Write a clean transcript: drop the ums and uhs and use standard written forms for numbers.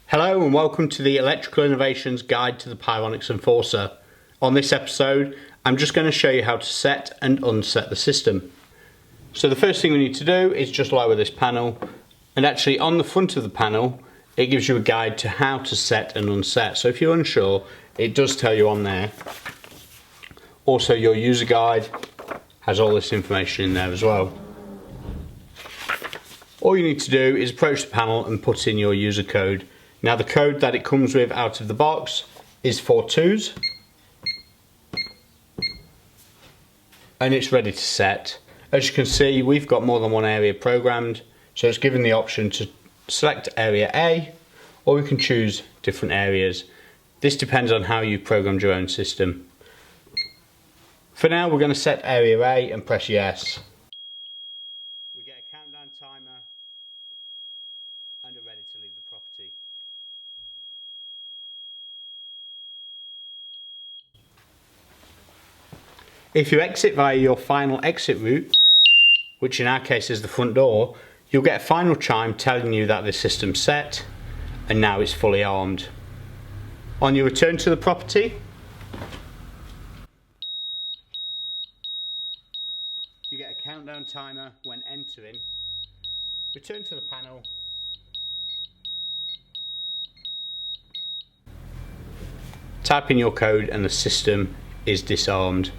Hello and welcome to the Electrical Innovations Guide to the Pyronix Enforcer. On this episode, I'm just going to show you how to set and unset the system. So the first thing we need to do is just lower this panel, and actually on the front of the panel it gives you a guide to how to set and unset. So if you're unsure, it does tell you on there. Also, your user guide has all this information in there as well. All you need to do is approach the panel and put in your user code. Now the code that it comes with out of the box is 4 2s, and it's ready to set. As you can see, we've got more than one area programmed, so it's given the option to select area A, or we can choose different areas. This depends on how you programmed your own system. For now, we're going to set area A and press yes. We get a countdown timer and are ready to leave the property. If you exit via your final exit route, which in our case is the front door, you'll get a final chime telling you that the system's set and now it's fully armed. On your return to the property, you get a countdown timer when entering. Return to the panel, type in your code and the system is disarmed.